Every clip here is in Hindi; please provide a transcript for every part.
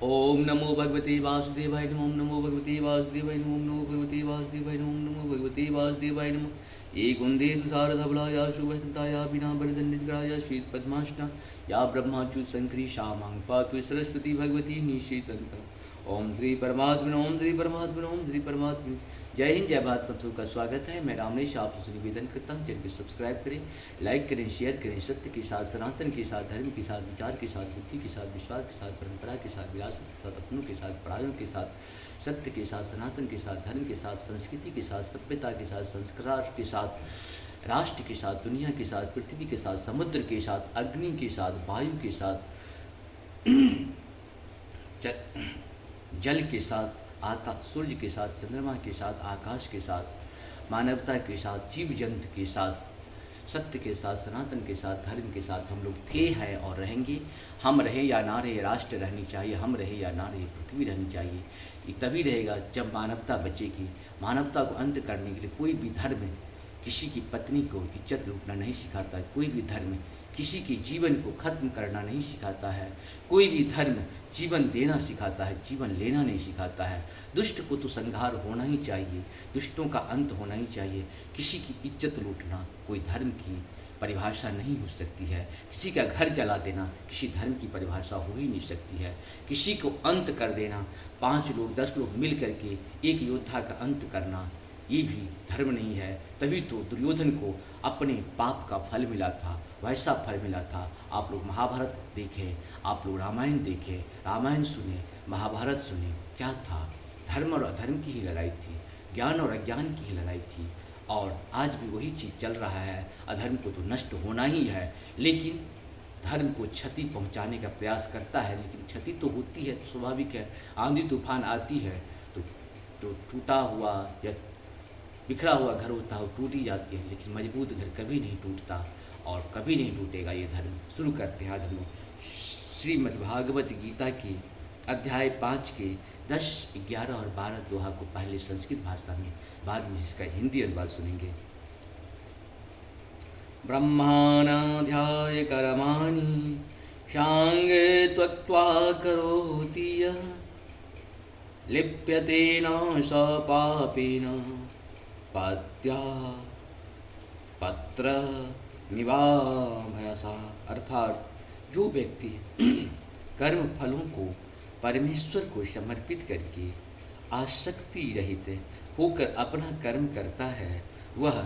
ओम नमो भगवते वासुदेवाय नमः। ओम नमो भगवते वासुदेवाय नमः। ओम नमो भगवते वासुदेवाय नमः। ओम नमो भगवते वासुदेवाय नमः। एक वंदे तुषारधवलाया शुभस्ताया बिना बरदंडितगणाया श्वेत पद्मासना या ब्रह्माच्युत शंकरी श्यामांग पातु सरस्वती भगवती निषेतंत्र। ओम श्री परमात्मा ओम श्री परमात्मा ओम श्री परमात्मा। जय हिंद जय भारत। आप सबका स्वागत है। मैं रामनेश आपसे निवेदन करता हूँ चैनल को सब्सक्राइब करें, लाइक करें, शेयर करें। सत्य के साथ, सनातन के साथ, धर्म के साथ, विचार के साथ, बुद्धि के साथ, विश्वास के साथ, परंपरा के साथ, विरासत के साथ, अपनों के साथ, परायों के साथ, सत्य के साथ, सनातन के साथ, धर्म के साथ, संस्कृति के साथ, सभ्यता के साथ, संस्कार के साथ, राष्ट्र के साथ, दुनिया के साथ, पृथ्वी के साथ, समुद्र के साथ, अग्नि के साथ, वायु के साथ, जल के साथ, आकाश, सूर्य के साथ, चंद्रमा के साथ, आकाश के साथ, मानवता के साथ, जीव जंतु के साथ, सत्य के साथ, सनातन के साथ, धर्म के साथ हम लोग थे, हैं और रहेंगे। हम रहे या ना रहे, राष्ट्र रहनी चाहिए। हम रहे या ना रहे, पृथ्वी रहनी चाहिए। ये तभी रहेगा जब मानवता बचेगी। मानवता को अंत करने के लिए कोई भी धर्म किसी की पत्नी को इज्जत लूटना नहीं सिखाता है। कोई भी धर्म किसी के जीवन को खत्म करना नहीं सिखाता है। कोई भी धर्म जीवन देना सिखाता है, जीवन लेना नहीं सिखाता है। दुष्ट को तो संहार होना ही चाहिए, दुष्टों का अंत होना ही चाहिए। किसी की इज्जत लूटना कोई धर्म की परिभाषा नहीं हो सकती है। किसी का घर जला देना किसी धर्म की परिभाषा हो ही नहीं सकती है। किसी को अंत कर देना, 5 लोग 10 लोग मिल करके एक योद्धा का अंत करना, ये भी धर्म नहीं है। तभी तो दुर्योधन को अपने पाप का फल मिला था, वैसा फल मिला था। आप लोग महाभारत देखें, आप लोग रामायण देखें, रामायण सुने, महाभारत सुने, क्या था? धर्म और अधर्म की ही लड़ाई थी, ज्ञान और अज्ञान की ही लड़ाई थी। और आज भी वही चीज़ चल रहा है। अधर्म को तो नष्ट होना ही है, लेकिन धर्म को क्षति पहुंचाने का प्रयास करता है। लेकिन क्षति तो होती है, तो स्वाभाविक है। आंधी तूफान आती है तो टूटा हुआ या बिखरा हुआ घर होता है वो टूट ही जाती है, लेकिन मजबूत घर कभी नहीं टूटता और कभी नहीं टूटेगा ये धर्म। शुरू करते हैं आज हम लोग श्रीमद्भागवत गीता की अध्याय 5 के 10, 11 और 12 दोहा को पहले संस्कृत भाषा में, बाद में इसका हिंदी अनुवाद सुनेंगे। ब्रह्माणाध्याय कर्माणि शांग त्वक्त्वा करोति यः लिप्यते न स पापेन पाद्या पत्र निवामयसा। अर्थात जो व्यक्ति कर्म फलों को परमेश्वर को समर्पित करके आसक्ति रहित होकर अपना कर्म करता है, वह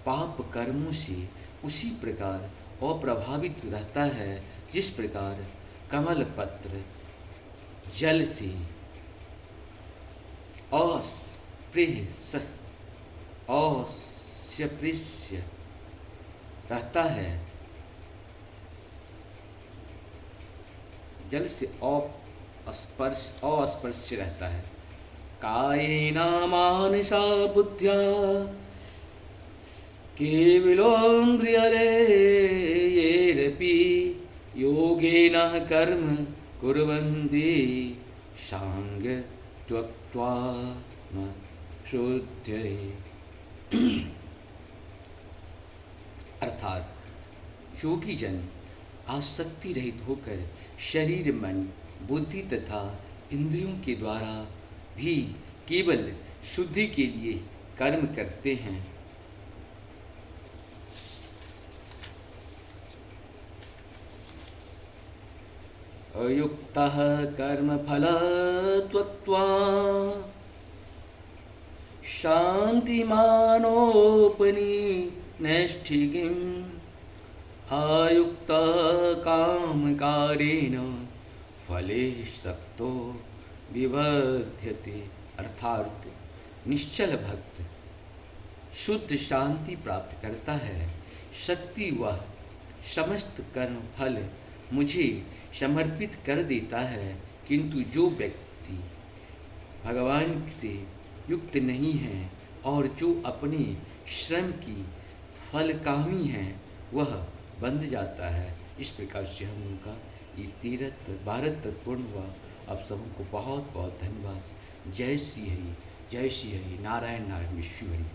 पाप कर्मों से उसी प्रकार अप्रभावित रहता है जिस प्रकार कमल पत्र जल से अस्पृश्य रहता है, जल से अस्पर्श रहता है। कायेन मानसा बुद्ध्या केवलोन्द्रियैरपि योगेन कर्म कुर्वन्ति शांग त्यक्त्वा शुद्धये। अर्थात योगी जन आसक्ति रहित होकर शरीर, मन, बुद्धि तथा इंद्रियों के द्वारा भी केवल शुद्धि के लिए कर्म करते हैं। अयुक्तः कर्मफल त्यक्त्वा शान्तिमानोपनिष्ठिकीम् आयुक्तः कामकारेण फले सक्तो विबध्यते। अर्थात निश्चल भक्त शुद्ध शांति प्राप्त करता है। शक्ति वह समस्त कर्म फल मुझे समर्पित कर देता है, किंतु जो व्यक्ति भगवान से युक्त नहीं है और जो अपने श्रम की फलकामी है, वह बंध जाता है। इस प्रकार से हम उनका ये 13 तक पूर्ण हुआ। आप सबको बहुत बहुत धन्यवाद। जय श्री हरि, जय श्री हरि। नारायण नारायण, विष्णु हरि।